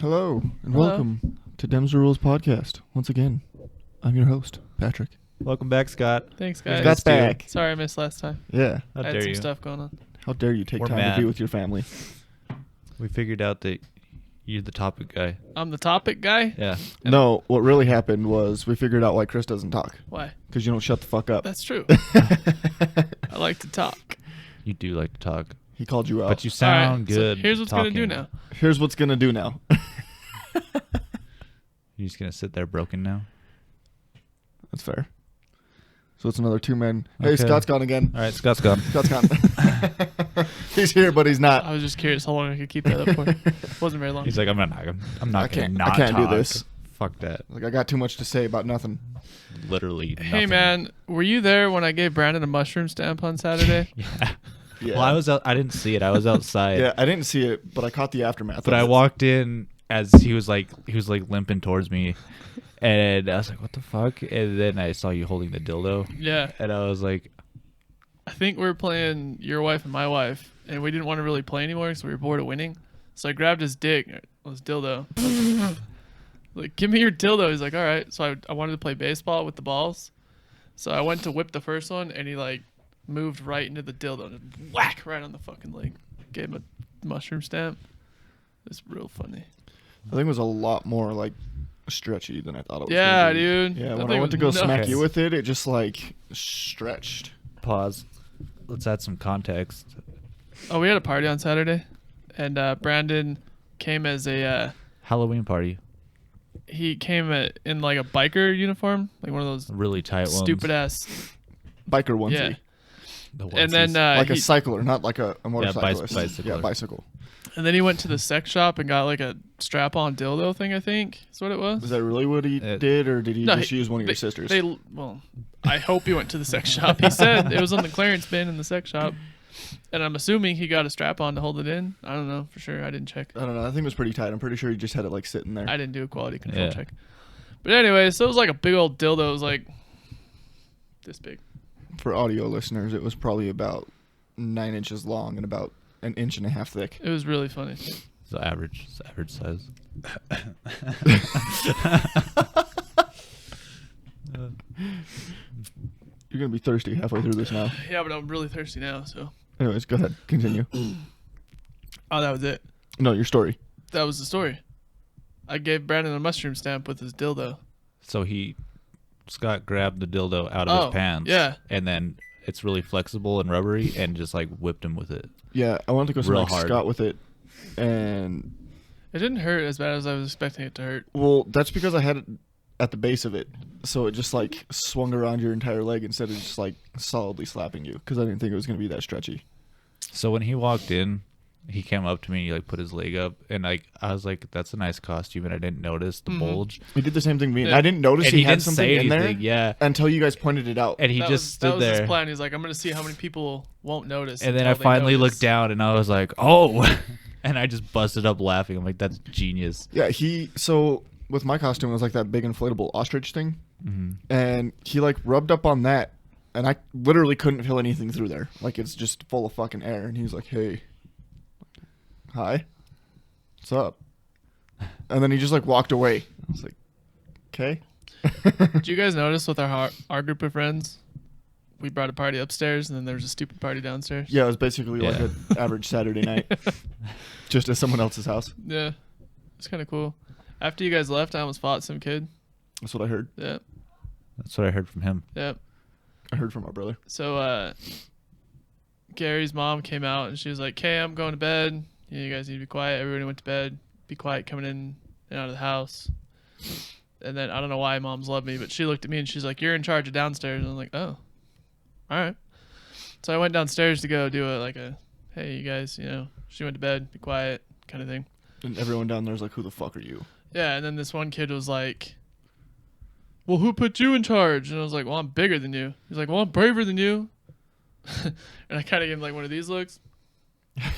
Hello, and Hello. welcome to Dems Da Rules podcast. Once again, I'm your host, Patrick. Welcome back, Scott. Thanks, guys. Scott's back. Sorry I missed last time. Yeah. How I had dare some you? stuff going on. How dare you take We're time to mad. be with your family? We figured out that you're the topic guy. I'm the topic guy? Yeah. No, what really happened was we figured out why Chris doesn't talk. Why? Because you don't shut the fuck up. That's true. I like to talk. You do like to talk. He called you out. But you All sound right, good. So here's what's going to do talking. now. Here's what's going to do now. You're just going to sit there broken now? That's fair. So it's another two men. Hey, Okay. Scott's gone again. All right, Scott's gone. Scott's gone. He's here, but he's not. I was just curious how long I could keep that up for. Wasn't very long. He's like, I'm not going I to can't- not I can't do talk. this. Fuck that. Like, I got too much to say about nothing. Literally nothing. Hey, man, were you there when I gave Brandon a mushroom stamp on Saturday? Yeah. Yeah. Well, I didn't see it. I was outside. Yeah, I didn't see it, but I caught the aftermath. But of I it. walked in as he was like limping towards me, and I was like, "What the fuck?" And then I saw you holding the dildo, Yeah. and I was like, I think we were playing your wife and my wife, and we didn't want to really play anymore because we were bored of winning. So I grabbed his dick, his dildo. Like, give me your dildo. He's like, all right. So I wanted to play baseball with the balls. So I went to whip the first one, and he like moved right into the dildo and whack right on the fucking leg. Gave him a mushroom stamp. It's real funny. I think it was a lot more like stretchy than I thought it was. Yeah, gonna be. dude. Yeah, That when thing I went to was go smack nuts. you with it, it just like stretched. "Pause. Let's add some context." Oh, we had a party on Saturday, and Brandon came as a. Halloween party, He came in like a biker uniform, like one of those really tight ones. stupid ass. Biker onesie. Yeah. The And then onesies. Like a he, cycler, not like a motorcyclist. bicycler. Yeah, bicycle. and then he went to the sex shop and got like a strap-on dildo thing. I think is what it was. Is that really what he It- did, or did he No, just use one of your sisters? Well, I hope he went to the sex shop. He said it was on the clearance bin in the sex shop, and I'm assuming he got a strap-on to hold it in. I don't know for sure. I didn't check. I don't know. I think it was pretty tight. I'm pretty sure he just had it like sitting there. I didn't do a quality control Yeah. check. But anyway, so it was like a big old dildo. It was like this big. For audio listeners, it was probably about 9 inches long and about an inch and a half thick. It was really funny. It's average size. You're gonna be thirsty halfway through this now. Yeah, but I'm really thirsty now. So. Anyways, go ahead. Continue. Oh, that was it. No, your story. That was the story. I gave Brandon a mushroom stamp with his dildo. So Scott grabbed the dildo out of his pants. yeah. And then it's really flexible and rubbery, and just like whipped him with it. Yeah, I wanted to go Real smack hard. Scott with it, and It didn't hurt as bad as I was expecting it to hurt. well, that's because I had it at the base of it, so it just like swung around your entire leg instead of just like solidly slapping you. Because I didn't think it was gonna be that stretchy. So when he walked in, he came up to me and he like put his leg up, and like I was like, "That's a nice costume," and I didn't notice the bulge. He did the same thing to me. Yeah. I didn't notice And he he had didn't something say in there anything. Yeah. until you guys pointed it out. And he That just was, stood that was there. his plan. He's like, I'm going to see how many people won't notice. And then I until they finally notice. looked down and I was like, "Oh!" And I just busted up laughing. I'm like, "That's genius." Yeah, so with my costume it was like that big inflatable ostrich thing, and he like rubbed up on that, and I literally couldn't feel anything through there. Like it's just full of fucking air. And he was like, "Hey, hi, what's up?" And then he just like walked away. I was like, "Okay." Did you guys notice with our group of friends, we brought a party upstairs and then there was a stupid party downstairs? Yeah, it was basically like Yeah. an average Saturday night, just at someone else's house. Yeah. It's kind of cool. After you guys left, I almost fought some kid. That's what I heard. Yeah. That's what I heard from him. Yeah. I heard from our brother. So, Gary's mom came out and she was like, "Okay, I'm going to bed. You guys need to be quiet." Everybody went to bed. Be quiet coming in and out of the house. And then I don't know why moms love me, but she looked at me and she's like, "You're in charge of downstairs." And I'm like, "Oh, all right." So I went downstairs to go do hey, you guys, she went to bed, be quiet kind of thing. And everyone down there was like, "Who the fuck are you?" Yeah. And then this one kid was like, "Well, who put you in charge?" And I was like, "Well, I'm bigger than you." He's like, "Well, I'm braver than you." And I kind of gave him like one of these looks.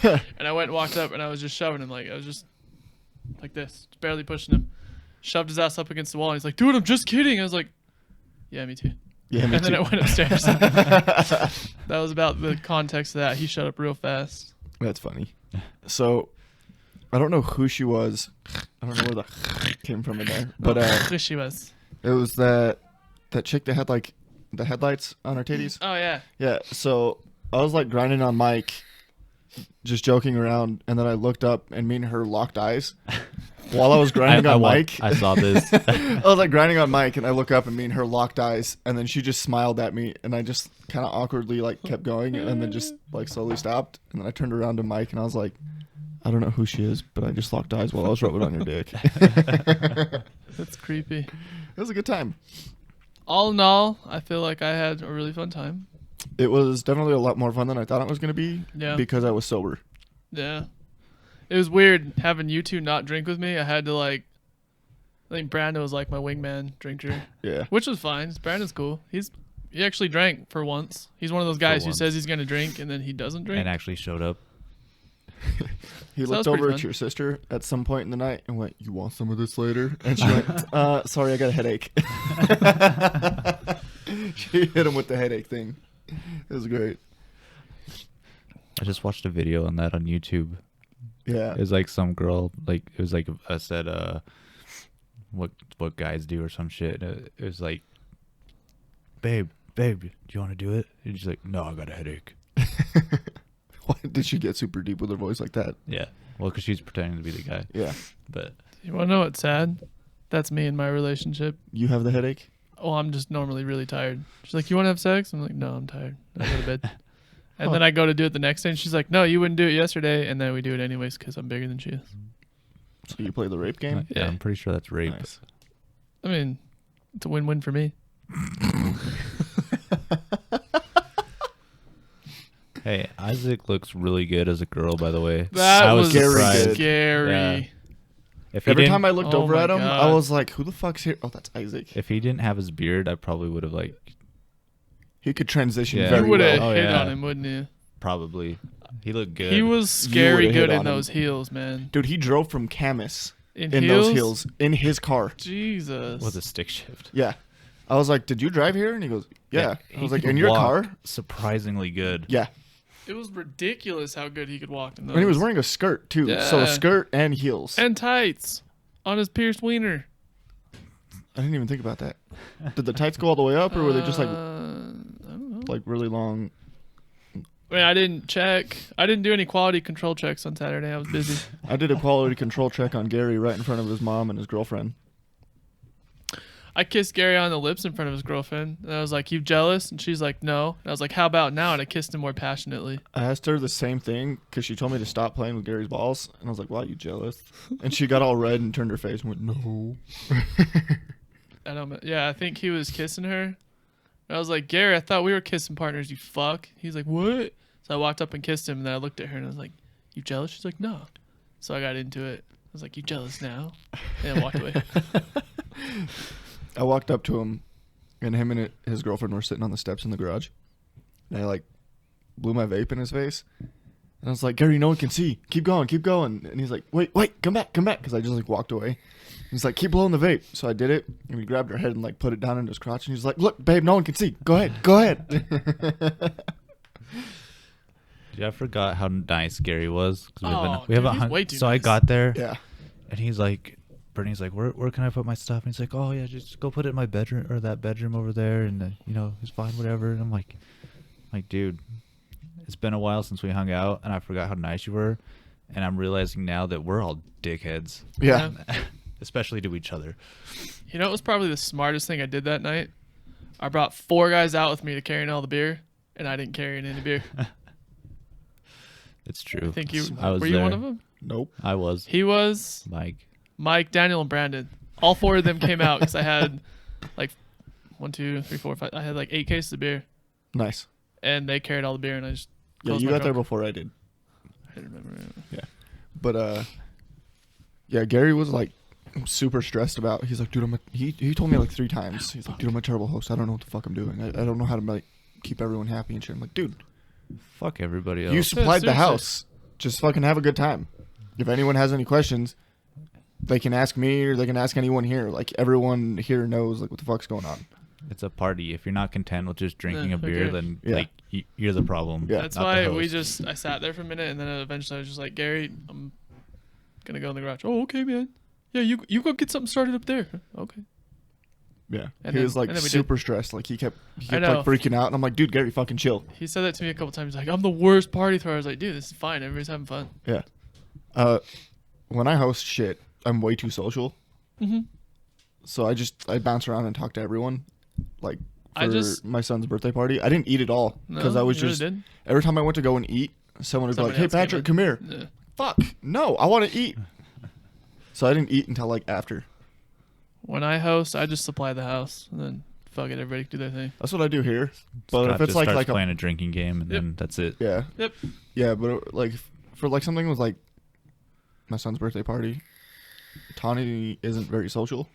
And I went and walked up and I was just shoving him. Like, I was just like this, just barely pushing him. Shoved his ass up against the wall. And he's like, "Dude, I'm just kidding." I was like, "Yeah, me too." Yeah, me And then too. I went upstairs. That was about the context of that. He shut up real fast. That's funny. So, I don't know who she was. I don't know where the came from in there. But Who she was. it was that chick that had like the headlights on her titties. Oh yeah. Yeah, so I was like grinding on Mike, just joking around, and then I looked up and me and her locked eyes while I was grinding on Mike. I saw this. I was like grinding on Mike, and I look up and me and her locked eyes, and then she just smiled at me, and I just kind of awkwardly like kept going, and then just like slowly stopped, and then I turned around to Mike, and I was like, I don't know who she is, but I just locked eyes while I was rubbing on your dick. That's creepy. It was a good time. All in all, I feel like I had a really fun time. It was definitely a lot more fun than I thought it was going to be. Yeah. Because I was sober. Yeah. It was weird having you two not drink with me. I had to like, I think Brandon was like my wingman drinker. Yeah. Which was fine. Brandon's cool. He actually drank for once. He's one of those guys who once. says he's going to drink and then he doesn't drink. And actually showed up. He So that looked was pretty over fun. at your sister at some point in the night and went, "You want some of this later?" And she went, "Sorry, I got a headache." She hit him with the headache thing. It was great. I just watched a video on that on YouTube. Yeah. It was like some girl, like it was like I said, what guys do or some shit. It was like, babe, do you want to do it? And she's like, no, I got a headache. Why did she get super deep with her voice like that? Yeah, well, because she's pretending to be the guy. Yeah. But You want to know what's sad? That's me in my relationship. You have the headache? Oh, I'm just normally really tired. She's like, you want to have sex? I'm like, no, I'm tired. I go to bed. And then I go to do it the next day, and she's like, no, you wouldn't do it yesterday. And then we do it anyways because I'm bigger than she is. So you play the rape game? yeah, I'm pretty sure that's rape. Nice. I mean, it's a win-win for me. Hey, Isaac looks really good as a girl, by the way. That I was surprised. scary. Yeah. If he Every didn't- time I looked Oh over my at him, I God. was like, who the fuck's here? Oh, that's Isaac. if he didn't have his beard, I probably would have like He could transition Yeah. You very would have well. Oh, hit yeah. on him, wouldn't you? probably. He looked good. He was scary would've hit good on in him. those heels, man. Dude, he drove from Camas In those heels in his car. Jesus. with a stick shift. Yeah. I was like, did you drive here? And he goes, yeah. I he was like, could in your walk car? surprisingly good. Yeah. It was ridiculous how good he could walk in those. And he was wearing a skirt, too. So Yeah. a skirt and heels. And tights on his pierced wiener. I didn't even think about that. Did the tights go all the way up, or were they just I don't know. like really long? I mean, I didn't check. I didn't do any quality control checks on Saturday. I was busy. I did a quality control check on Gary right in front of his mom and his girlfriend. I kissed Gary on the lips in front of his girlfriend. And I was like, you jealous? And she's like, no. And I was like, how about now? And I kissed him more passionately. I asked her the same thing because she told me to stop playing with Gary's balls, and I was like, "Why are you jealous?" And she got all red and turned her face and went, "No." Yeah, I think he was kissing her. I was like, Gary, I thought we were kissing partners, you fuck. He's like, what? So I walked up and kissed him, and then I looked at her and I was like, you jealous? She's like, no. So I got into it. I was like, you jealous now? And I walked away. I walked up to him, and him and his girlfriend were sitting on the steps in the garage. And I like blew my vape in his face, and I was like, "Gary, no one can see. Keep going, keep going." And he's like, "Wait, come back," because I just like walked away. He's like, "Keep blowing the vape." So I did it, and he grabbed her head and like put it down in his crotch, and he's like, "Look, babe, no one can see. Go ahead, go ahead." Dude, I forgot how nice Gary was. 'Cause Oh, we have dude, a he's hun- way too So I nice. got there, Yeah. and he's like, Brittany's like, where can I put my stuff? And he's like, oh yeah, just go put it in my bedroom or that bedroom over there, and it's fine, whatever. And I'm like, dude, it's been a while since we hung out, and I forgot how nice you were, and I'm realizing now that we're all dickheads, Yeah. especially to each other. You know, it was probably the smartest thing I did that night. I brought 4 guys out with me to carry in all the beer, and I didn't carry in any beer. It's true. I think you I was were you there. one of them? Nope. I was. He was. Mike. Daniel, and Brandon. All 4 of them came out because I had like 1, 2, 3, 4, 5. I had like 8 cases of beer, Nice. and they carried all the beer, and I just Yeah, closed you my got there trunk. before I did. I don't remember. But yeah, Gary was like super stressed about. He's like, dude, he told me like 3 times. He's like, dude, I'm a terrible host. I don't know what the fuck I'm doing. I don't know how to like keep everyone happy and shit. I'm like, dude, Fuck everybody else. you supplied the seriously. house. Just fucking have a good time. If anyone has any questions, they can ask me or they can ask anyone here. Like everyone here knows like what the fuck's going on. It's a party. If you're not content with just drinking Yeah, a beer, okay. then Yeah. like you're the problem. Yeah. That's not the why host. I sat there for a minute, and then eventually I was just like, Gary, Gonna go in the garage. Oh, okay, man. Yeah, you go get something started up there. Okay. Yeah. And He then- was like and then we super stressed. Like he kept I like know. freaking out, and I'm like, dude, Gary, fucking chill. He said that to me a couple times. Like, I'm the worst party thrower. I was like, dude, this is fine. Everybody's having fun. Yeah. When I host shit, I'm way too social. Mm-hmm. So I bounce around and talk to everyone. Like I for just- my son's birthday party, I didn't eat at all because No, I was you really just didn't? every time I went to go and eat, someone would be like, Somebody "Hey else came Patrick, in. come here." Yeah. Fuck, no, I want to eat. So I didn't eat until like after. When I host, I just supply the house, and then fuck it, everybody can do their thing. That's what I do here. But Scott if it's just like starts like playing a drinking game, and Yep. then that's it. yeah, Yep. yeah, but like for like something with like my son's birthday party, Tawny isn't very social,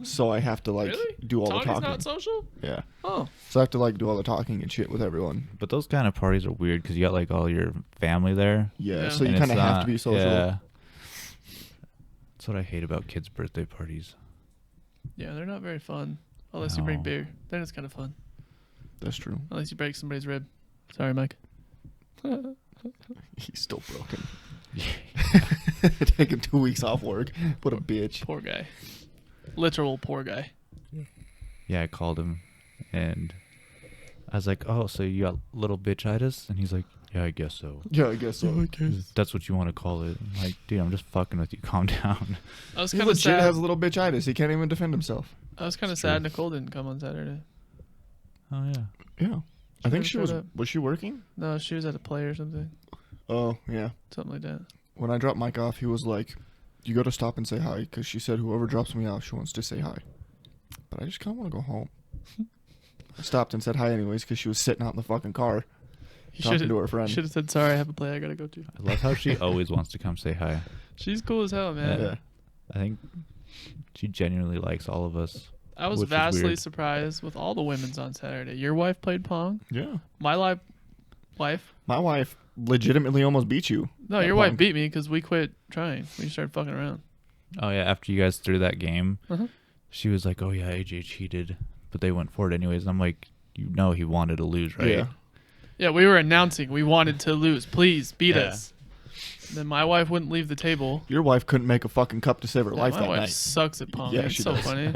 so I have to like Really? do all Tawny's the talking. not social? Yeah, Oh. so I have to like do all the talking and shit with everyone. But those kind of parties are weird because you got like all your family there. Yeah, Yeah. so you and kind of it's have not- to be social. Yeah. That's what I hate about kids' birthday parties. Yeah, they're not very fun. Unless you bring No. beer. Then it's kind of fun. That's true. Unless you break somebody's rib. Sorry, Mike. He's still broken. Take him 2 weeks off work. What a bitch. Poor guy. Literal poor guy. Yeah, I called him, and I was like, "Oh, so you got little bitchitis?" And he's like, "Yeah, I guess so." Yeah, I guess so. That's what you want to call it. I'm like, dude, I'm just fucking with you. Calm down. I was He kind of legit sad. has a little bitchitis. He can't even defend himself. I was kind of It's sad true. Nicole didn't come on Saturday. Oh yeah. Yeah. I think She she showed was. up. Was she working? No, she was at a play or something. Oh, yeah. Something like that. When I dropped Mike off, he was like, "You got to stop and say hi," because she said whoever drops me off, she wants to say hi. But I just kind of want to go home. I stopped and said hi anyways because she was sitting out in the fucking car talking to her friend. Should have said, sorry, I have a play I got to go to. I love how she always wants to come say hi. She's cool as hell, man. Yeah. I think she genuinely likes all of us. I was Which is vastly weird. surprised with all the women's on Saturday. Your wife played Pong. Yeah. My wife. My wife legitimately almost beat you. No, at your Pong. wife beat me because we quit trying. We started fucking around. Oh yeah, after you guys threw that game, Uh-huh. she was like, "Oh yeah, AJ cheated," but they went for it anyways. And I'm like, you know, he wanted to lose, right? Yeah. Yeah, we were announcing we wanted to lose. Please beat Yeah. us. Then my wife wouldn't leave the table. Your wife couldn't make a fucking cup to save her Yeah, life my that wife night. sucks at Pong. Yeah, It's she so does. funny.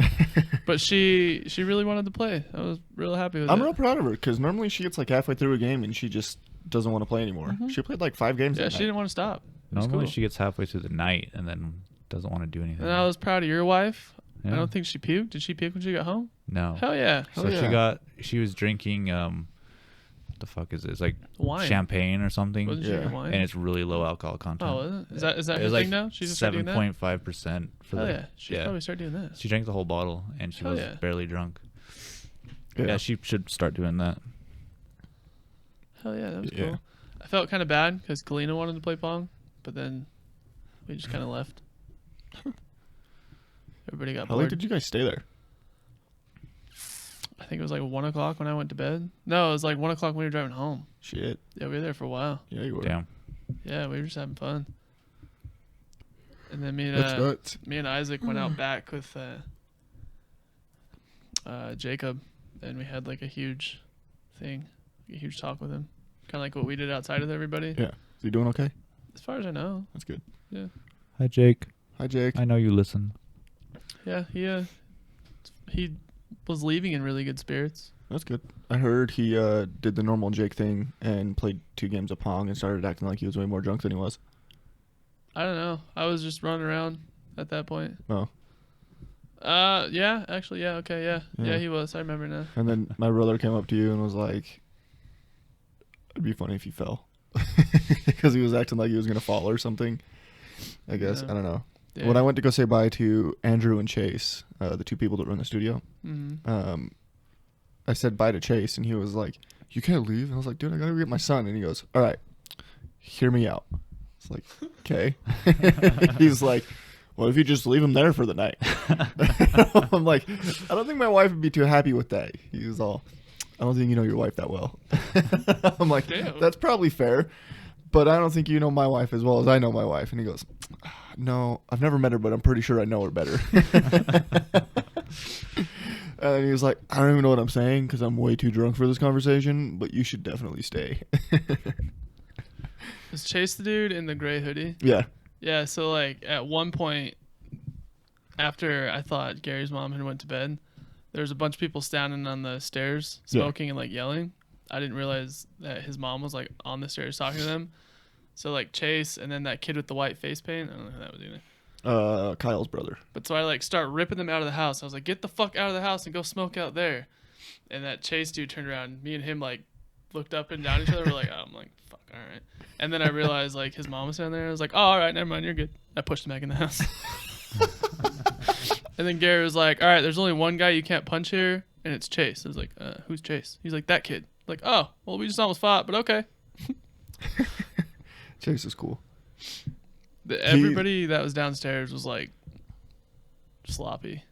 But she really wanted to play. I was real happy with I'm it. real proud of her because normally she gets like halfway through a game and she just doesn't want to play anymore. Mhm. She played like 5 games. Yeah, that she night. didn't want to stop. It was Normally cool. she gets halfway through the night and then doesn't want to do anything. And I was proud of your wife. Yeah. I don't think she puked. Did she puke when she got home? No. Hell yeah. So Hell yeah. she was drinking what the fuck is it? It's like Wine. champagne or something, Wasn't she Yeah. drinking wine? and it's really low alcohol content. Oh, was it? Is that It her was thing like now? She's just started doing that? 7.5% for Hell the yeah. She should probably start doing that. She drank the whole bottle and she Hell was yeah. barely drunk. Yeah. Yeah, she should start doing that. Hell yeah, that was Yeah. cool. I felt kind of bad because Kalina wanted to play Pong, but then we just kind of left. Everybody got How late bored. did you guys stay there? I think it was like 1 o'clock when I went to bed. No, it was like 1 o'clock when we were driving home. Shit. Yeah, we were there for a while. Yeah, you were. Damn. Yeah, we were just having fun. And then That's nuts. me and Isaac went out back with Jacob, and we had like a huge thing, a huge talk with him, kind of like what we did outside with everybody. Yeah. Is he doing okay? As far as I know, That's good. yeah, Hi, Jake. Hi, Jake. I know you listen. yeah, he was leaving in really good spirits. That's good. I heard he did the normal Jake thing and played 2 games of Pong and started acting like he was way more drunk than he was. I don't know. I was just running around at that point. Oh. Yeah, actually, yeah, okay, yeah, Yeah. he was. I remember now. And then my brother came up to you and was like, "It'd be funny if you fell," because he was acting like he was gonna fall or something. I guess Yeah. I don't know. Yeah. When I went to go say bye to Andrew and Chase, the 2 people that run the studio, Mm-hmm. I said bye to Chase, and he was like, "You can't leave." And I was like, "Dude, I gotta go get my son." And he goes, "All right, hear me out." It's like, okay. He's like, "What if you just leave him there for the night?" I'm like, I don't think my wife would be too happy with that. He was all, "I don't think you know your wife that well." I'm like, Damn. that's probably fair, but I don't think you know my wife as well as I know my wife. And he goes, "No, I've never met her, but I'm pretty sure I know her better." And he was like, "I don't even know what I'm saying because I'm way too drunk for this conversation, but you should definitely stay." Was Chase the dude in the gray hoodie? Yeah. Yeah, so like at one point, after I thought Gary's mom had went to bed, there was a bunch of people standing on the stairs smoking and like yelling. I didn't realize that his mom was like on the stairs talking to them. So like Chase and then that kid with the white face paint. I don't know who that was either. Kyle's brother. But so I like start ripping them out of the house. I was like, get the fuck out of the house and go smoke out there. And that Chase dude turned around. Me and him like looked up and down at each other. We're like, oh, I'm like, fuck, all right. And then I realized like his mom was down there. I was like, oh, all right, never mind, you're good. I pushed him back in the house. And then Gary was like, all right, there's only one guy you can't punch here, and it's Chase. I was like, who's Chase? He's like, that kid. Like, oh, well, we just almost fought, but okay. Chase is cool. Everybody that was downstairs was like sloppy.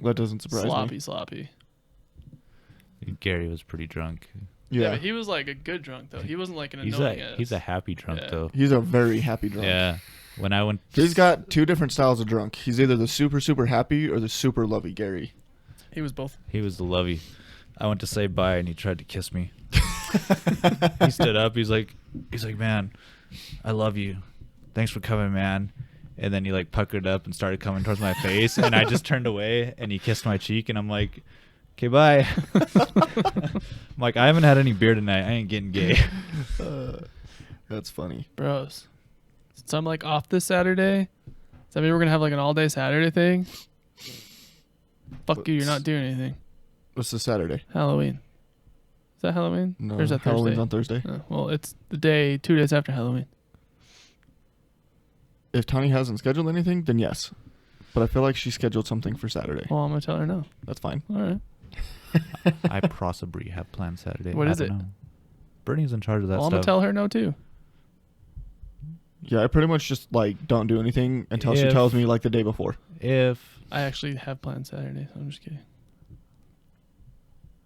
That doesn't surprise me. Sloppy. Gary was pretty drunk. Yeah, Yeah. but he was like a good drunk though. He wasn't like an annoying ass. He's a happy drunk though. He's a very happy drunk. Yeah. When I went, He's got two different styles of drunk. He's either the super, super happy or the super lovey Gary. He was both. he was the lovey. I went to say bye and he tried to kiss me. He stood up. He's like, man, I love you. Thanks for coming, man. And then he like puckered up and started coming towards my face, and I just turned away and he kissed my cheek, and I'm like, okay, bye. I'm like, I haven't had any beer tonight. I ain't getting gay. That's funny. Bros. So I'm like off this Saturday. Does that mean we're gonna have like an all day Saturday thing? Fuck you, you're not doing anything. What's this Saturday? Halloween. Is that Halloween? No, Or is that Halloween's Thursday? on Thursday. Oh, well, it's the day 2 days after Halloween. If Tony hasn't scheduled anything, then yes. But I feel like she scheduled something for Saturday. Well, I'm gonna tell her no. That's fine. All right. I possibly have planned Saturday. What I is don't it? know. Bernie's in charge of that Well, I'm stuff. gonna tell her no too. Yeah, I pretty much just like don't do anything until she If- tells me like the day before. If I actually have planned Saturday, so I'm just kidding.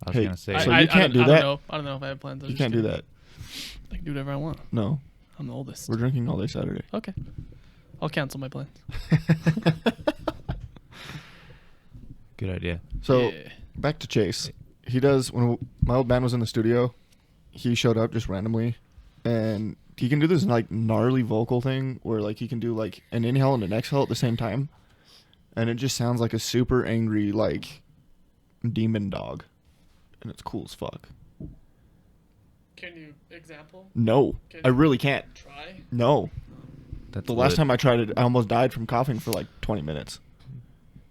I was Hey, gonna say, So you can't do that? I don't know if I have plans. I'm You just can't do kidding. that. I can do whatever I want. No, I'm the oldest. we're drinking all day Saturday. Okay. I'll cancel my plans. good idea. So Yeah. back to Chase. He does when my old band was in the studio. He showed up just randomly, and he can do this like gnarly vocal thing where like he can do like an inhale and an exhale at the same time, and it just sounds like a super angry like demon dog, and it's cool as fuck. Can you example? No, Can I you really can't. try? No, That's the last lit. time I tried it, I almost died from coughing for like 20 minutes.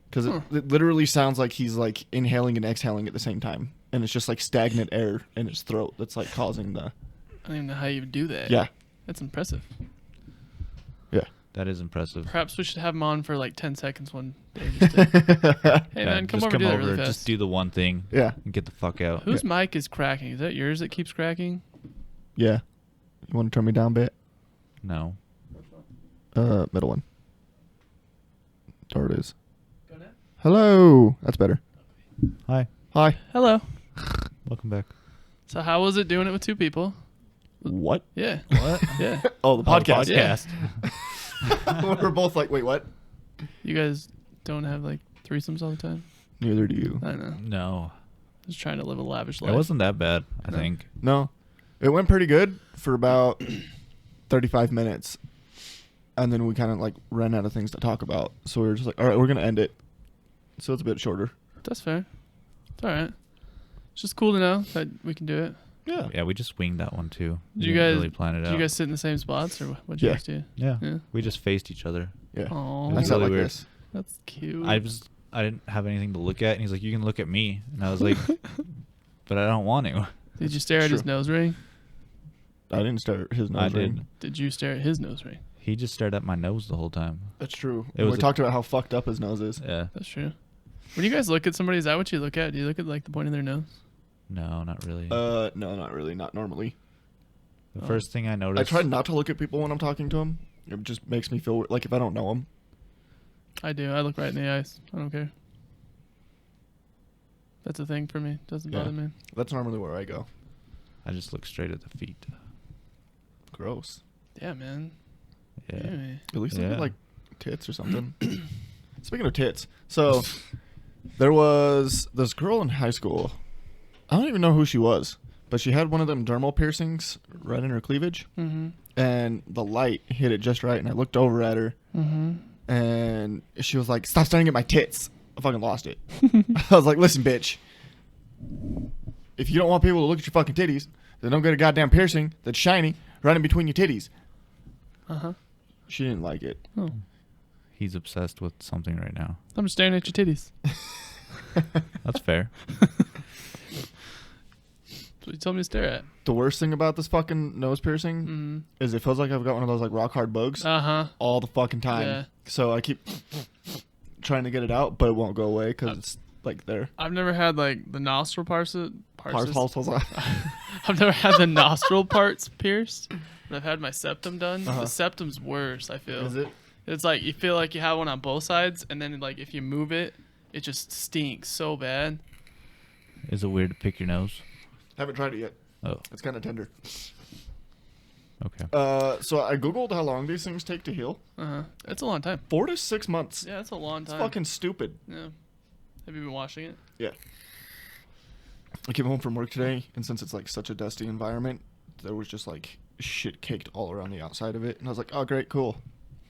Because Huh. it literally sounds like he's like inhaling and exhaling at the same time, and it's just like stagnant air in his throat that's like causing the. I don't even know how you would do that. Yeah, That's impressive. yeah. That is impressive. Perhaps we should have him on for like 10 seconds one day. Just to, hey Yeah, man, come just over and do that really fast. just do the one thing. Yeah. And get the fuck out. Whose mic is cracking? Is that yours that keeps cracking? Yeah. You want to turn me down a bit? No. Middle one. There it is. Go now. Hello. That's better. Hi. Hi. Hello. Welcome back. So how was it doing it with two people? What? Yeah. What? Yeah. Oh, the podcast. Yeah. We're both like, wait, what? You guys don't have like threesomes all the time? Neither do you. I know. No. Just trying to live a lavish life. It wasn't that bad, I No. think. No. It went pretty good for about 35 minutes. And then we kind of like ran out of things to talk about. So we were just like, all right, we're going to end it. So it's a bit shorter. That's fair. It's all right. It's just cool to know that we can do it. Yeah. Yeah, we just winged that one too. We Did you didn't guys really plan it Did out. you guys sit in the same spots or what'd you Yeah. guys do? Yeah. Yeah. We just faced each other. Yeah. Oh, It I was sat really like weird. this. that's cute. I didn't have anything to look at, and he's like, "You can look at me," and I was like, "But I don't want to." Did you stare at his True. nose ring? I didn't stare at his nose I ring. did. Did you stare at his nose ring? He just stared at my nose the whole time. That's true. It We was a- talked about how fucked up his nose is. Yeah. That's true. When you guys look at somebody, is that what you look at? Do you look at like the point of their nose? No, not really. No, not really. Not normally. The first thing I I noticed. try not to look at people when I'm talking to them. It just makes me feel like if I don't know them. I do. I look right in the eyes. I don't care. That's a thing for me. Doesn't Yeah. bother me. That's normally where I go. I just look straight at the feet. Gross. Yeah, man. Yeah. Anyway. At least look Yeah. at like tits or something. Speaking of tits, so there was this girl in high school. I don't even know who she was, but she had one of them dermal piercings right in her cleavage. Mm-hmm. and the light hit it just right, and I looked over at her, and she was like, "Stop staring at my tits." I fucking lost it. I was like, "Listen, bitch. If you don't want people to look at your fucking titties, then don't get a goddamn piercing that's shiny right in between your titties." She didn't like it. Oh. He's obsessed with something right now. I'm just staring at your titties. That's fair. That's what you told me to stare at. The worst thing about this fucking nose piercing is it feels like I've got one of those like rock hard bugs all the fucking time. Yeah. So I keep trying to get it out, but it won't go away because it's like there. I've never had like the nostril parts. I've I've never had the nostril parts pierced, but I've had my septum done. The septum's worse, I feel. Is it? It's like you feel like you have one on both sides, and then like if you move it, it just stinks so bad. Is it weird to pick your nose? Haven't tried it yet. Oh, It's kind of tender. okay. So I googled how long these things take to heal. It's a long time. 4 to 6 months. Yeah, it's a long It's time. fucking stupid. Yeah. Have you been washing it? Yeah. I came home from work today, and since it's like such a dusty environment, there was just like shit caked all around the outside of it, and I was like, "Oh, great, cool."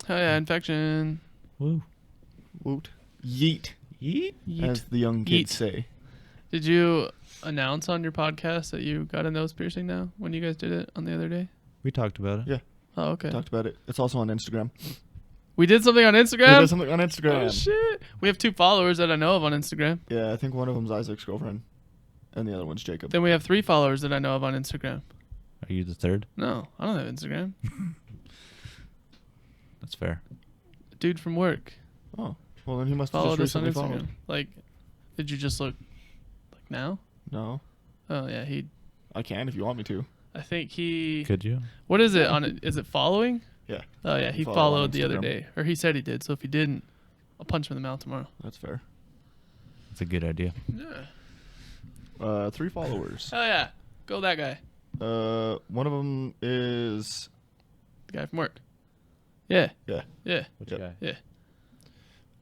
Oh yeah, infection. Woo. Woot. Yeet. Yeet. As the young kids Yeet. say. Did you announce on your podcast that you got a nose piercing now when you guys did it on the other day? We talked about it. Yeah. Oh, okay. Talked about it. It's also on Instagram. We did something on We Instagram? did something on Instagram. Oh, shit. We have 2 followers that I know of on Instagram. Yeah, I think one of them's Isaac's girlfriend, and the other one's Jacob. Then we have 3 followers that I know of on Instagram. Are you the third? No, I don't have Instagram. That's fair. Dude from work Oh, well then he must have followed just us on recently Instagram. followed. Like, did you just look like now? No, Oh yeah, I can if you want me to. I think he. Could you? What is it on it? Is it following? Yeah, Oh yeah, he Follow on followed the other Instagram. day, or he said he did. So if he didn't, I'll punch him in the mouth tomorrow. that's fair. That's a good idea. Yeah. 3 followers. Oh yeah, go that guy. One of them is The guy from work. Yeah. yeah. Yeah. Which Yep. guy? Yeah.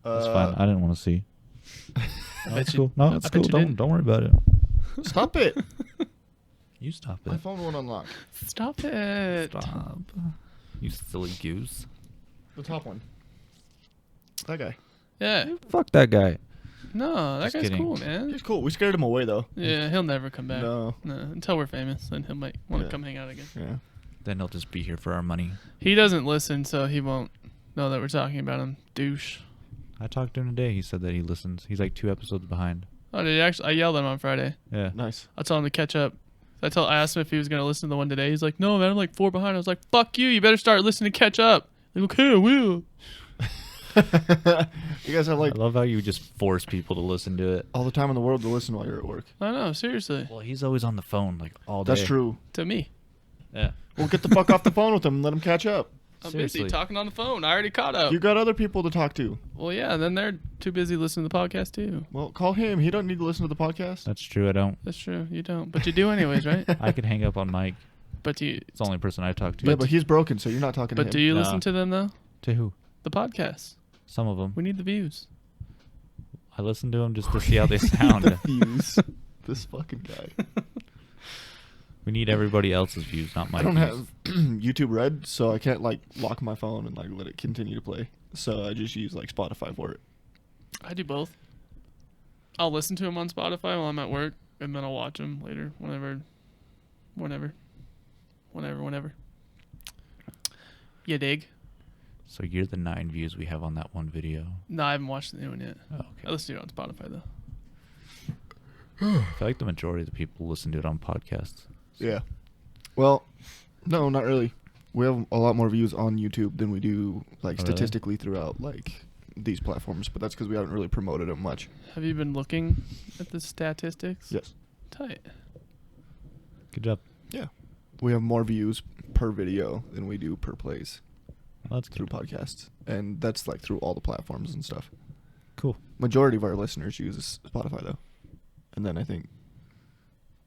That's fine. I didn't want to see. I No, bet it's you- cool. No, I it's bet cool. you didn't. Don't worry about it. Stop it. You stop My it. phone won't unlock. Stop it. Stop. You silly goose. The top one. That guy. Yeah. Fuck that guy. No, that Just guy's kidding. cool, man. He's cool. We scared him away though. Yeah, he'll never come back. No. Until we're famous, then he might want to Yeah. come hang out again. Yeah. Then he'll just be here for our money. He doesn't listen, so he won't know that we're talking about him. Douche. I talked to him today. He said that he listens. He's like 2 episodes behind. Oh, did he actually? I yelled at him on Friday. Yeah. Nice. I told him to catch up. I asked him if he was gonna listen to the one today. He's like, "No, man, I'm like 4 behind." I was like, "Fuck you! You better start listening to catch up." Like, okay, I will. You guys have like I love how you just force people to listen to it. all the time in the world to listen while you're at work. I know, seriously. Well, he's always on the phone like all day. That's true. To me, Yeah. Well, get the fuck off the phone with him and let him catch up. I'm Seriously. busy talking on the phone. I already caught up. You got other people to talk to. Well, yeah, and then they're too busy listening to the podcast too. Well, call him. He don't need to listen to the podcast. That's true. I don't. That's true. You don't, but you do anyways, right? I could hang up on Mike. But you, It's the only person I talk to. Yeah, but he's broken, so you're not talking to him. but do you No. listen to them though? To who? The podcast. Some of them. We need the views. I listen to them just to see how they sound. Views. This fucking guy. We need everybody else's views, not my I don't views. have YouTube Red, so I can't like lock my phone and like let it continue to play. So I just use like Spotify for it. I do both. I'll listen to them on Spotify while I'm at work, and then I'll watch them later, whenever. You dig? So you're the 9 views we have on that one video. No, I haven't watched the new one yet. Oh, I okay. listen to it on Spotify though. I feel like the majority of the people listen to it on podcasts. Yeah. Well, no, not really. We have a lot more views on YouTube than we do like Oh, really? statistically throughout like these platforms, but that's because we haven't really promoted them much. Have you been looking at the statistics? Yes. Tight. Good job. Yeah. We have more views per video than we do per plays Well, that's through good. podcasts, and that's like through all the platforms and stuff. Cool. Majority of our listeners use Spotify though, and then I think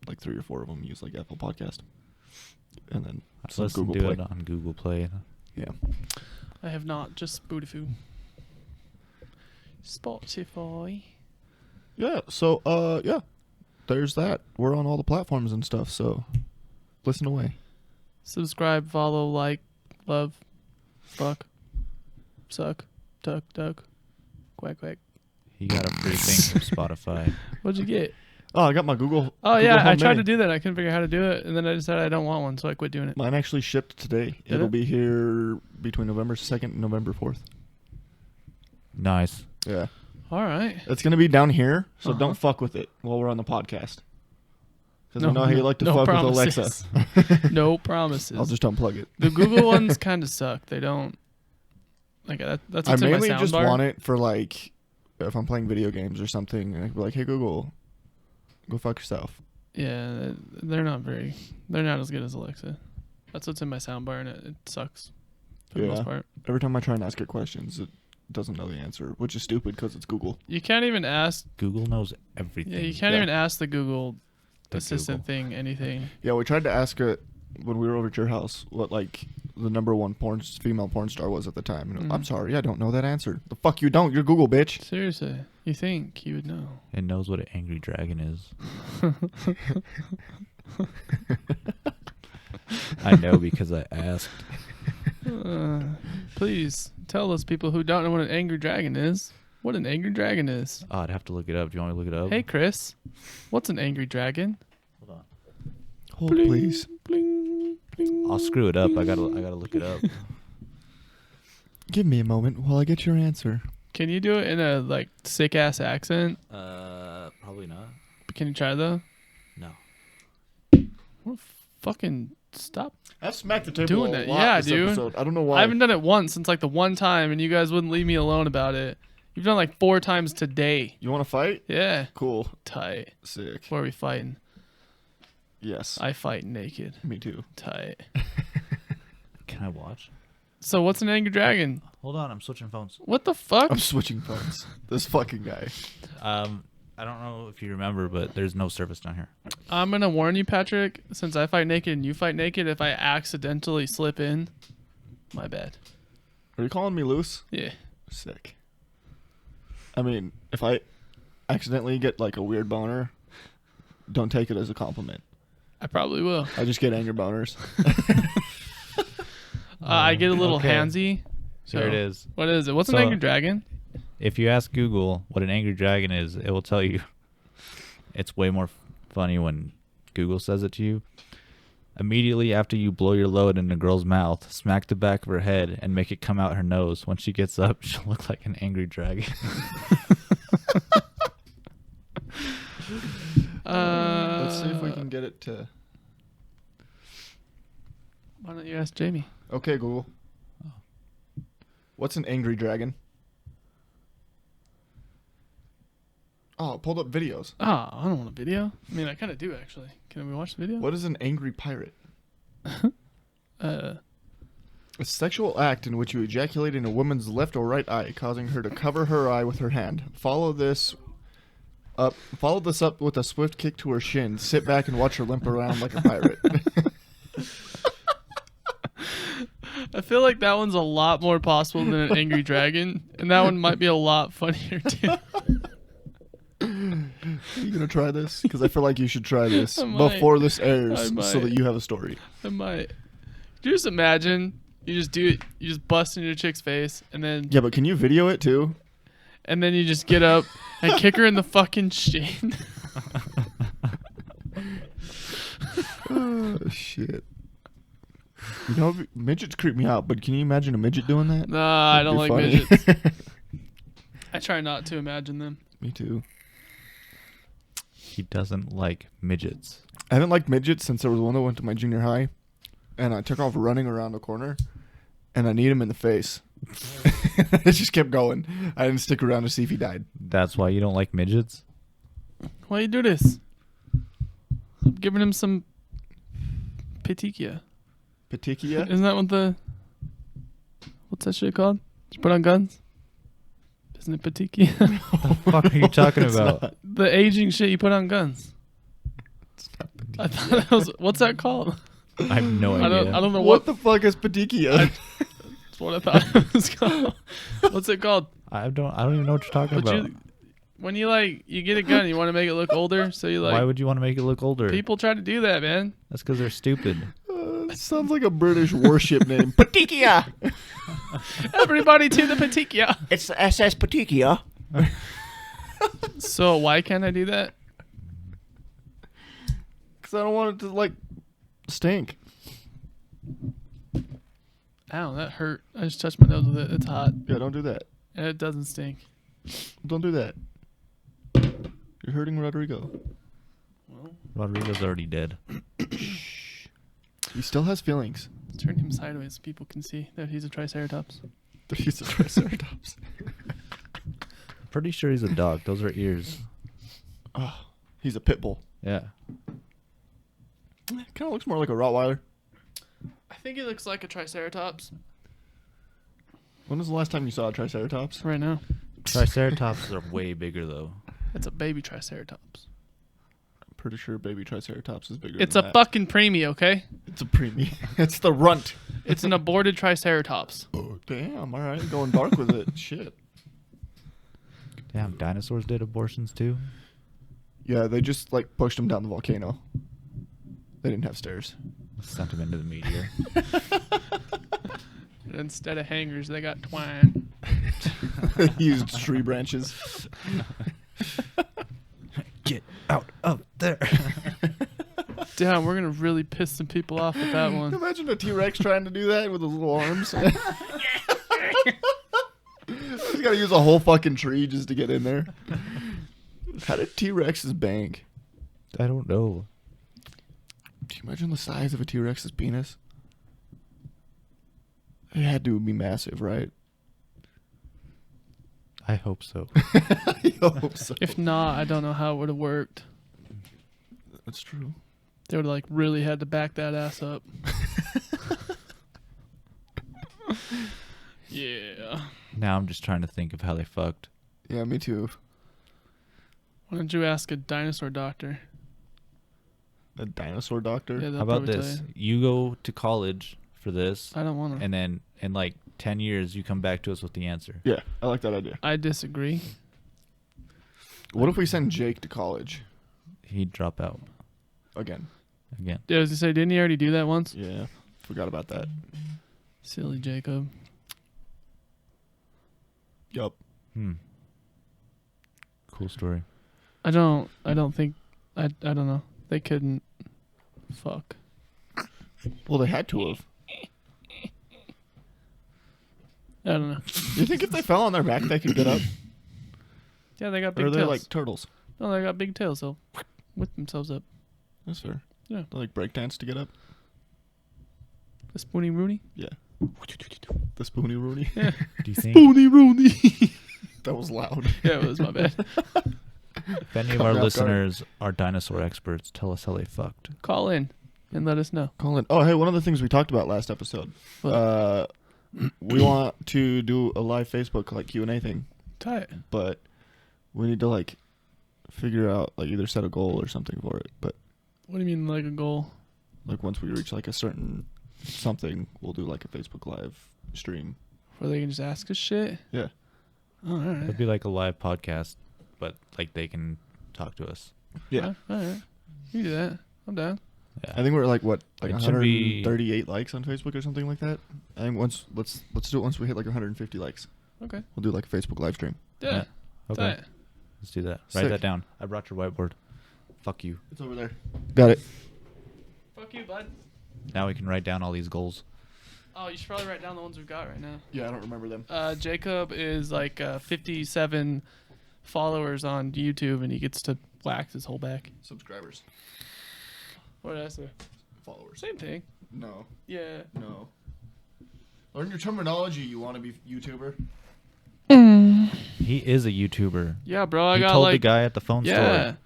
like 3 or 4 of them use like Apple Podcast, and then I some listen Google to Play. it on Google Play. Yeah. I have not, just Spotify. Spotify. Yeah. So yeah, there's that. We're on all the platforms and stuff. So listen away. Subscribe, follow, like, love, fuck, suck, duck, duck, quack, quack. He got a free thing from Spotify. What'd you get? Oh, I got my Google. Oh, Google yeah, Home I tried Mini. to do that. I couldn't figure out how to do it, and then I decided I don't want one, so I quit doing it. Mine actually shipped today. Did It'll it? be here between November 2nd and November 4th. Nice. Yeah. All right. It's going to be down here, so Uh-huh. don't fuck with it while we're on the podcast. Because No, I know how you like to no fuck promises. with Alexa. No promises. I'll just unplug it. The Google ones kind of suck. They don't. Like that's I what's in my mainly just soundbar. want it for like if I'm playing video games or something, and I can be like, "Hey Google, go fuck yourself." Yeah, they're not as good as Alexa. That's what's in my soundbar, and it sucks for the Yeah. most part. Every time I try and ask it questions, it doesn't know the answer, which is stupid because it's Google. You can't even ask. Google knows everything. Yeah, you can't Yeah. even ask the Google The assistant Google. thing anything. Yeah, we tried to ask it when we were over at your house what like the number one female porn star was at the time. And I'm sorry, I don't know that answer. The fuck you don't? You're Google, bitch. Seriously, you think you would know? It knows what an angry dragon is. I know because I asked. Please tell those people who don't know what an angry dragon is what an angry dragon is. Oh, I'd have to look it up. Do you want me to look it up? Hey, Chris, what's an angry dragon? Hold on. Hold, please. Bling, bling, I'll screw it up. I bling. gotta look it up. Give me a moment while I get your answer. Can you do it in a like sick ass accent? Probably not. Can you try though? No. What fucking stop. I've smacked the table Doing a it. lot Yeah, this dude. episode. I don't know why. I haven't done it once since like the one time, and you guys wouldn't leave me alone about it. You've done like 4 times today. You want to fight? Yeah. Cool. Tight. Sick. What are we fighting? Yes. I fight naked. Me too. Tight. Can I watch? So what's an angry dragon? Hold on, I'm switching phones. What the fuck? I'm switching phones. This fucking guy. I don't know if you remember, but there's no service down here. I'm gonna warn you, Patrick. Since I fight naked and you fight naked, if I accidentally slip in, my bad. Are you calling me loose? Yeah. Sick. I mean, if I accidentally get like a weird boner, don't take it as a compliment. I probably will. I just get anger boners. I get a little Okay. handsy. So here it is. What is it? What's an So- angry dragon? If you ask Google what an angry dragon is, it will tell you. It's way more funny when Google says it to you. Immediately after you blow your load in a girl's mouth, smack the back of her head and make it come out her nose. When she gets up, she'll look like an angry dragon. Let's see if we can get it to. Why don't you ask Jamie? Okay, Google. What's an angry dragon? Oh, it pulled up videos. Oh, I don't want a video. I mean, I kind of do actually. Can we watch the video? What is an angry pirate? Uh, A sexual act in which you ejaculate in a woman's left or right eye, causing her to cover her eye with her hand. Follow this up with a swift kick to her shin. Sit back and watch her limp around like a pirate. I feel like that one's a lot more possible than an angry dragon, and that one might be a lot funnier too. Are you gonna try this? Because I feel like you should try this I might. before this I airs, might. so that you have a story. I might. Could you just imagine? You just do it. You just bust in your chick's face, and then Yeah, but can you video it too? you just get up and kick her in the fucking shin. Oh shit. You know, midgets creep me out, but can you imagine a midget doing that? Nah, I That'd don't be like funny. midgets. I try not to imagine them. Me too. He doesn't like midgets. I haven't liked midgets since there was one that went to my junior high, and I took off running around the corner, and I kneed him in the face. It just kept going. I didn't stick around to see if he died. That's why you don't like midgets? Why you do this? I'm giving him some petechia. Petechia? Isn't that what what's that shit called? You put on guns? Isn't it petechia? What the fuck are you talking It's about? not. The aging shit you put on guns. It's not I thought that was what's that called? I have no idea. I don't know what the fuck is petechia? That's what I thought it was called. What's it called? I don't even know what you're talking But about. when you get a gun, you want to make it look older, so you Why would you want to make it look older? people try to do that, man. That's because they're stupid. Sounds like a British warship name. Patikia. Everybody to the Patikia. It's the SS Patikia. So why can't I do that? Because I don't want it to, like, stink. Ow, that hurt. I just touched my nose with it. It's hot. Yeah, don't do that. And it doesn't stink. Don't do that. You're hurting Rodrigo. Well, Rodrigo's already dead. He still has feelings. turn him sideways so people can see that he's a Triceratops. He's a Triceratops. Pretty sure he's a dog. Those are ears. Oh, he's a pit bull. Yeah. Kind of looks more like a Rottweiler. I think he looks like a Triceratops When was the last time you saw a Triceratops? right now. Triceratops are way bigger though. It's a baby Triceratops. I'm pretty sure baby Triceratops is bigger It's than a that. fucking preemie, okay? It's a preemie. It's the runt. It's an aborted Triceratops. Oh, damn. All right. Going dark with it. Shit. Damn, dinosaurs did abortions too. Yeah, they just, like, pushed him down the volcano. They didn't have stairs. Sent him into the meteor. Instead of hangers, they got twine. They used tree branches. Get out of there. Damn, we're gonna really piss some people off with that one. Imagine a T-Rex trying to do that with his little arms. He's got to use a whole fucking tree just to get in there. How did T-Rexes bang? I don't know. Do you imagine the size of a T-Rex's penis? It had to be massive, right? I hope so. I hope so. If not, I don't know how it would have worked. That's true. They would have like really had to back that ass up. Yeah. Now I'm just trying to think of how they fucked. Yeah, me too. Why don't you ask a dinosaur doctor? A dinosaur doctor? Yeah, they'll How about probably this? tell You go to college for this, you. I don't want to. and then in like 10 years you come back to us with the answer. Yeah, I like that idea. I disagree. What if we send Jake to college He'd drop out again? again. Yeah, I was gonna say, didn't he already do that once? Yeah, forgot about that. Silly Jacob. Yup. Cool story. I don't think. I don't know. They couldn't. Fuck. Well, they had to have. I don't know. You think if they fell on their back, they could get up? Yeah, they got Or big are they tails. like turtles? No, they got big tails. They'll whip themselves up. That's fair. Yeah. They like breakdance to get up? The Spoony Rooney. Yeah. The Spoony Rooney? Yeah. Do you think Spoony Rooney. That was loud. Yeah, it was my bad. if any of Caught our me off listeners are dinosaur experts, tell us how they fucked? Call in and let us know. Colin. Oh, hey, one of the things we talked about last episode. What? We want to do a live Facebook like Q&A thing, Tight. but we need to like figure out like either set a goal or something for it. But What do you mean, like a goal? like once we reach like a certain something, we'll do like a Facebook live stream. Where they can just ask us shit? Yeah. Oh, all right. It'd be like a live podcast, but like they can talk to us. Yeah. All right. You can do that. I'm down. Yeah. I think we're at like what, like It should be- 138 likes on Facebook or something like that. I think let's do it once we hit like 150 likes. Okay. We'll do like a Facebook live stream. Yeah. Okay. Tight. Let's do that. Sick. Write that down. I brought your whiteboard. Fuck you. It's over there. Got it. Fuck you, bud. Now we can write down all these goals. Oh, you should probably write down the ones we've got right now. Yeah, I don't remember them. Jacob is like 57 followers on YouTube, and he gets to wax his whole back. Subscribers. What did I say? Followers. Same thing. No. Yeah. No. Learn your terminology, you want to be YouTuber. He is a YouTuber. Yeah, bro. I He got told like the guy at the phone yeah, store.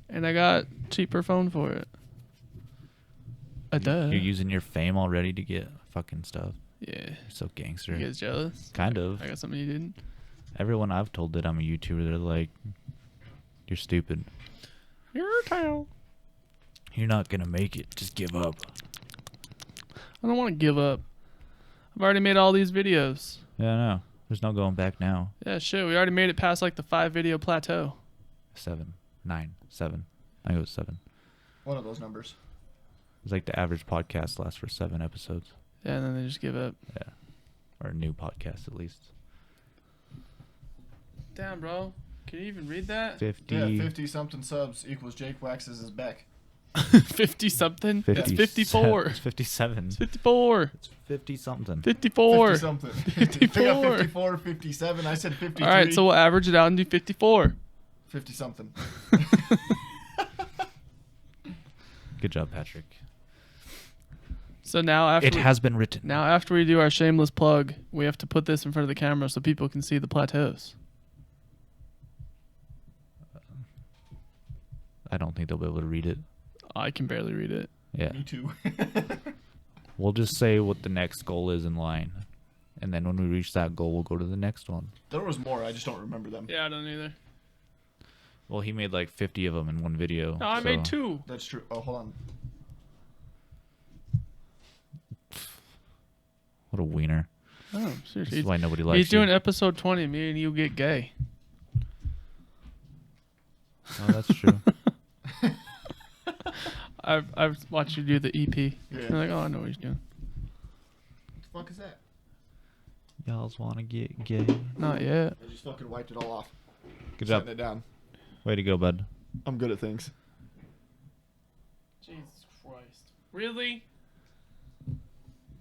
and I got cheaper phone for it. Duh. You're using your fame already to get fucking stuff. Yeah. You're so gangster. You guys jealous? Kind of. I got something you didn't. Everyone I've told that I'm a YouTuber, they're like, you're stupid. Your tail. You're not going to make it. Just give up. I don't want to give up. I've already made all these videos. Yeah, I know. There's no going back now. Yeah, shit. We already made it past like the 5 video plateau. 7, 9, 7. I think it was 7. One of those numbers. It's like the average podcast lasts for 7 episodes. Yeah, and then they just give up. Yeah. Or a new podcast, at least. Damn, bro. Can you even read that? 50. Yeah, 50 something subs equals Jake waxes his back. 50 something? It's 54. It's 57. It's 54. It's 50 something. 54. 50 something. 54. They got 54, 57. I said 53. All right, so we'll average it out and do 54. 50 something. Good job, Patrick. So now after It has been written. now after we do our shameless plug, we have to put this in front of the camera so people can see the plateaus. I don't think they'll be able to read it. I can barely read it. Yeah. Me too. We'll just say what the next goal is in line. And then when we reach that goal, we'll go to the next one. There was more. I just don't remember them. Yeah, I don't either. Well, he made like 50 of them in one video. No, I made 2. That's true. Oh, hold on. What a wiener. Oh, This seriously. is why nobody likes He's doing you. episode 20. Me and you get gay. Oh, that's true. I've watched you do the EP. Yeah. You're like, oh, I know what he's doing. What the fuck is that? Y'all's want to get gay. Not yet. I just fucking wiped it all off. Good job. Setting it down. Way to go, bud. I'm good at things. Jesus Christ. Really?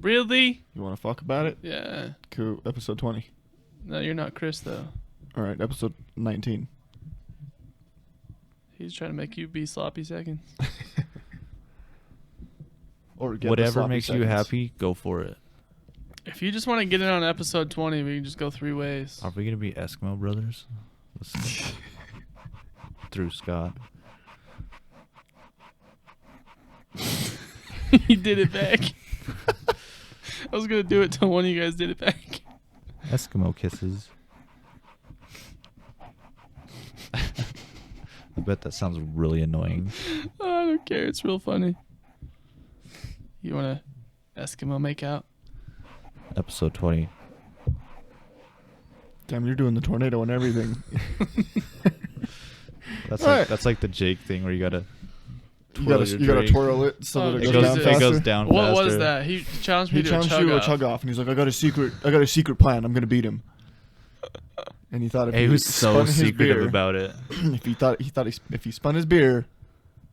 Really? You want to fuck about it? Yeah. Cool. Episode 20. No, you're not Chris, though. All right. Episode 19. He's trying to make you be sloppy seconds. Or get the Whatever sloppy makes you seconds. happy, go for it. If you just want to get it on episode 20, we can just go 3 ways. Are we going to be Eskimo brothers? Through Scott. He did it back. I was going to do it till one of you guys did it back. Eskimo kisses. I bet that sounds really annoying. Oh, I don't care. It's real funny. You want to Eskimo make out? Episode 20. Damn, you're doing the tornado and everything. That's Alright. that's like the Jake thing where you gotta You gotta twirl it so Oh, that It it goes, goes down it faster. goes down What faster. was that? He challenged me He to challenged a chug you to a off. chug off, and he's like, I got a secret plan. I'm gonna beat him. And he thought if He was so spun his secretive beer, about it. if he spun his beer,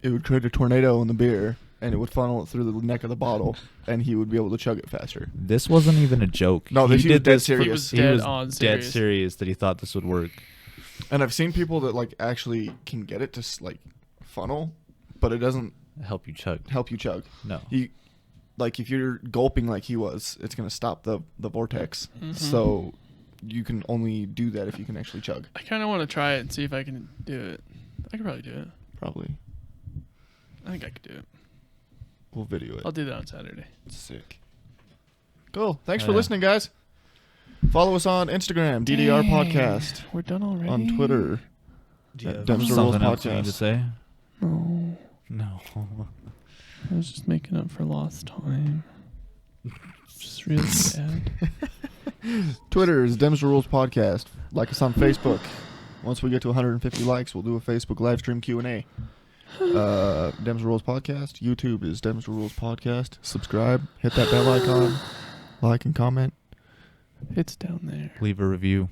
it would create a tornado in the beer, and it would funnel it through the neck of the bottle, and he would be able to chug it faster. This wasn't even a joke. No, he was dead this. serious. He was He dead was on dead serious. serious that he thought this would work. And I've seen people that like actually can get it to like funnel, but it doesn't Help you chug. help you chug. No. Like if you're gulping like he was, it's gonna stop the vortex. Mhm. So you can only do that if you can actually chug. I kind of want to try it and see if I can do it. I could probably do it. Probably. I think I could do it. We'll video it. I'll do that on Saturday. Sick. Cool. Thanks Oh, for yeah. listening, guys. Follow us on Instagram, DDR Dang, Podcast. We're done already. On Twitter. Do you have Dems Da Rules something else you need to Podcast. say? No, No. I was just making up for lost time. Just really sad. Twitter is Dems Da Rules Podcast. Like us on Facebook. Once we get to 150 likes, we'll do a Facebook live stream Q&A. Dems Da Rules Podcast. YouTube is Dems Da Rules Podcast. Subscribe. Hit that bell icon. Like and comment. It's down there. Leave a review.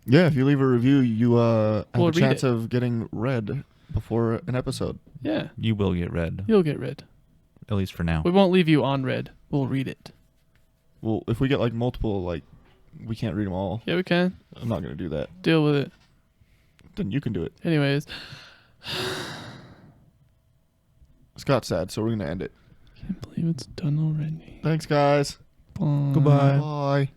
Yeah, if you leave a review, you have We'll a read chance it. of getting read before an episode. Yeah, You will get read. you'll get read. At least for now. We won't leave you on red. We'll read it. Well, if we get like multiple, like, we can't read them all. Yeah, we can. I'm not going to do that. Deal with it. Then you can do it. Anyways. Scott's sad, so we're going to end it. Can't believe it's done already. Thanks, guys. Bye. Goodbye. Bye.